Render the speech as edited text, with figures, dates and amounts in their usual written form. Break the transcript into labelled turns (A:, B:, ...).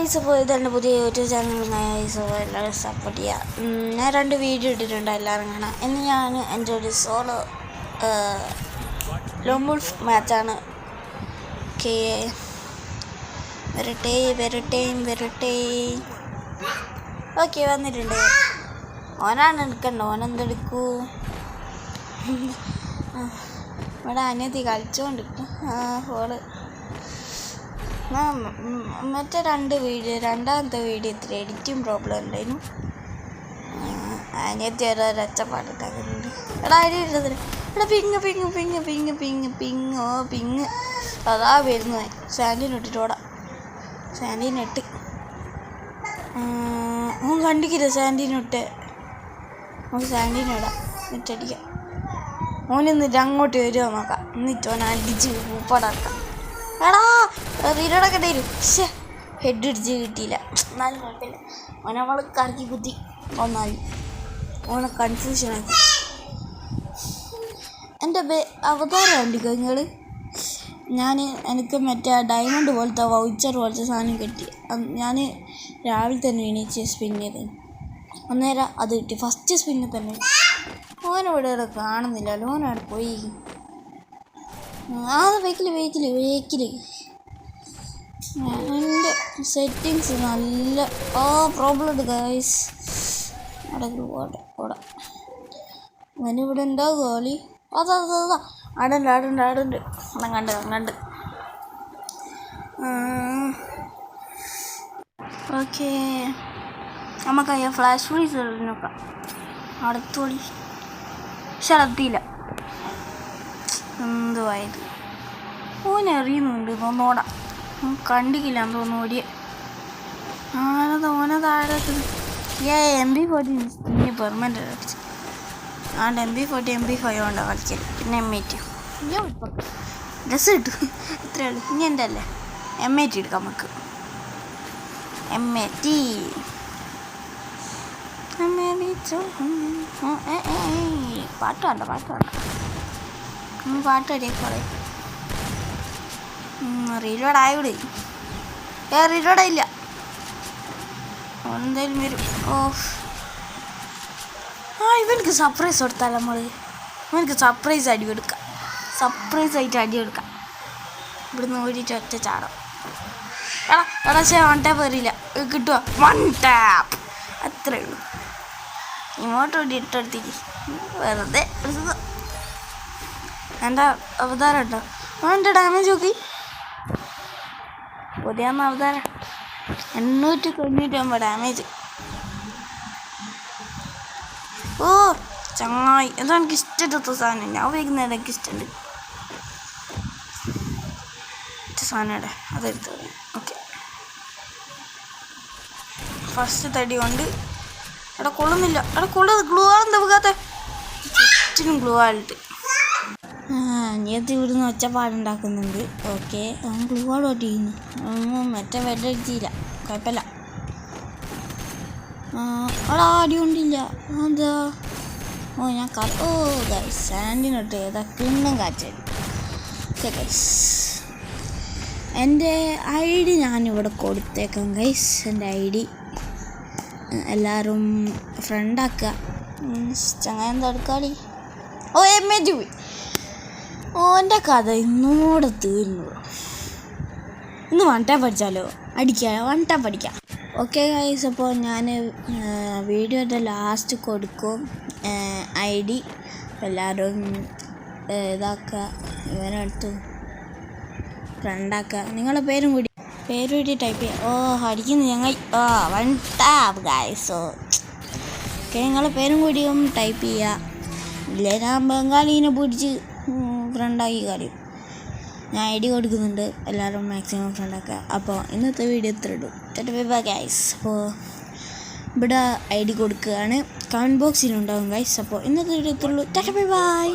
A: Guys അപ്പോൾ ഇതെൻ്റെ പുതിയ യൂട്യൂബ് ചാനൽ ഗൈസ് അപ്പോൾ എല്ലാവരും സപ്പോർട്ട് ചെയ്യുക. ഞാൻ 2 വീഡിയോ ഇട്ടിട്ടുണ്ട്, എല്ലാവരും കാണാം. ഇന്ന് ഞാൻ എൻ്റെ ഒരു സോളോ ലോൺ വുൾഫ് മാച്ചാണ്. ഓക്കെ, വരട്ടെ. ഓക്കെ, വന്നിട്ടുണ്ട്. ഓനാണ് എടുക്കണ്ട, ഓനെന്തെടുക്കൂ. ഇവിടെ അനിയത്തി കളിച്ചുകൊണ്ടിരിക്കും. ഓള് മറ്റേ രണ്ടാമത്തെ വീഡിയോ ഇത്ര എഡിറ്റിംഗ് പ്രോബ്ലം ഉണ്ടായിരുന്നു. അനിയത്തി ഓരോ രച്ചപ്പാടുണ്ടാക്കുന്നുണ്ട്. എടാ അരി ഇട്ടതിന് എടാ പിങ് അതാ വരുന്നത്. സാൻഡിനിട്ടിട്ടോടാ, സാൻഡിനിട്ട് ഓൻ കണ്ടിക്കില്ല. സാൻഡിനിട്ട് നമുക്ക് സാൻഡിനിടാം, ഇട്ടടിക്കാം. ഓനിന്നിട്ട് അങ്ങോട്ട് വരുമോ നോക്കാം. എന്നിട്ട് ഓൻ അടിച്ച് പൂപ്പാടാക്കാം. എടാ റീലോടൊക്കെ തരും. പക്ഷേ ഹെഡ് അടിച്ച് കിട്ടിയില്ല. എന്നാലും കുഴപ്പമില്ല. ഓനെ നമ്മൾ കറക്കി കുത്തി ഒന്നാലും ഓനെ കൺഫ്യൂഷനാക്കി. എൻ്റെ അവതാരം ഉണ്ട് നിങ്ങൾ. എനിക്ക് മറ്റേ ഡയമണ്ട് പോലത്തെ വൗച്ചർ പോലത്തെ സാധനം കിട്ടി. ഞാൻ രാവിലെ തന്നെ എണീച്ച് സ്പിൻ ചെയ്ത് അന്നേരം അത് കിട്ടി. ഫസ്റ്റ് സ്പിന്നിൽ തന്നെ. ഓനിവിടെ കാണുന്നില്ല. ഓനവിടെ പോയി. വെക്കില് എൻ്റെ സെറ്റിങ്സ് നല്ല പ്രോബ്ലം ഉണ്ട് ഗൈസ്. ഓടാ അവനിവിടെ ഉണ്ടാവും ഗോളി. അതാ ആടുണ്ട്. കണ്ട് ഓക്കെ, നമുക്ക് ഫ്ലാഷ് ഫ്രീസ് നോക്കാം. അടുത്തോളി ശരത്തിയില്ല. എന്തുവായത് ഓനെറിയുന്നുണ്ട്. തോന്നോടാ കണ്ടിക്കില്ല തോന്നുന്നു. ഓടിയ ഓനതാഴത്ത് MP40 ഇനി പെർമനൻ്റ് കളിച്ചു. ആണ്ട് MP40 MP5 കൊണ്ടാണ് കളിക്കല്. പിന്നെ M80 ഡ്രസ്സ് കിട്ടും. ഇത്രയേ ഉള്ളൂ. ഇനി എൻ്റെ അല്ലേ M80 എടുക്കാം നമുക്ക്. M80 പാട്ട് വേണ്ട പാട്ട് അടിയൊക്കെ റീലോഡ് ആയിവിടെ. റീലോഡായില്ല. എന്തായാലും വരും. ഇവനക്ക് സർപ്രൈസ് കൊടുത്താൽ ഇവനക്ക് സർപ്രൈസ് ആയിട്ട് അടിയെടുക്കാം. ഇവിടുന്ന് ഓടിയിട്ട് ഒറ്റ ചാടാം. എടാ 1 ടാപ്പ് വരില്ല. കിട്ടുക 1 ടാപ്പ്, അത്രേ ഉള്ളൂ. ഇങ്ങോട്ട് ഓടി ഇട്ടെടുത്തേക്ക് വെറുതെ. എൻ്റെ അവതാരം ഉണ്ടോ? എൻ്റെ ഡാമേജ് നോക്കി. പുതിയ അവതാരം 899 ഡാമേജ്. ചങ്ങായി, എന്താ എനിക്ക് ഇഷ്ടപ്പെട്ട സാധനം. ഞാൻ ഉപയോഗിക്കുന്ന എനിക്ക് ഇഷ്ടമുണ്ട് സാധനം. അതെടുത്ത് ഓക്കെ. ഫസ്റ്റ് തടി കൊണ്ട് കൊള്ളുന്നില്ല. ഗ്ലൂ ആണെന്താ വെക്കാത്ത ചുറ്റിനും ഗ്ലൂ ആയിട്ട്. അനിയത്തി ഇവിടുന്ന് ഒച്ചപ്പാടുണ്ടാക്കുന്നുണ്ട്. ഓക്കെ, ഗ്ലൂ ആൾ ഓട്ടിക്കുന്നു. മറ്റേ വെല്ലടിച്ചില്ല, കുഴപ്പമില്ല. അടി കൊണ്ടില്ല. എന്താ ഞാൻ ഗൈസ് സാൻഡിനോട്ട് ഏതാ കിണ്ണം കാച്ചടി. എൻ്റെ ID ഞാനിവിടെ കൊടുത്തേക്കാം ഗൈസ്. എൻ്റെ ID എല്ലാവരും ഫ്രണ്ടാക്കുക. ചങ്ങായി എന്താ എടുക്കാടി. M80 പോയി. എൻ്റെ കഥ ഇന്നോടെ തീർന്നു. ഇന്ന് 1 ടാപ്പ് പഠിച്ചാലോ? അടിക്കാം 1 ടാപ്പ് പഠിക്കാം. ഓക്കെ ഗൈസ്, അപ്പോൾ ഞാൻ വീഡിയോയുടെ ലാസ്റ്റ് കൊടുക്കും ID. എല്ലാവരും ഇതാക്കുക, ഇവനെടുത്ത് ഫ്രണ്ടാക്കുക. നിങ്ങളുടെ പേരും കൂടി ടൈപ്പ് ചെയ്യുക. അടിക്കുന്നു ഞങ്ങൾ 1 ടാപ്പ് ഗൈസ്. ഓക്കെ, നിങ്ങളുടെ പേരും കൂടിയും ടൈപ്പ് ചെയ്യുക. ഇല്ലേ ഞാൻ ബംഗാളീനെ പിടിച്ച് ഫ്രണ്ടാക്കി കളയും. ഞാൻ ID കൊടുക്കുന്നുണ്ട്, എല്ലാവരും മാക്സിമം ഫ്രണ്ടാക്കുക. അപ്പോൾ ഇന്നത്തെ വീഡിയോ ഇത്ര ഇടും. Bye guys. അപ്പോൾ ഇവിടെ ID കൊടുക്കുകയാണ്, കമൻറ്റ് ബോക്സിലുണ്ടാവും ഗൈസ്. അപ്പോൾ ഇന്നത്തെ വീഡിയോ ഇത്ര ഉള്ളൂ. ബൈ.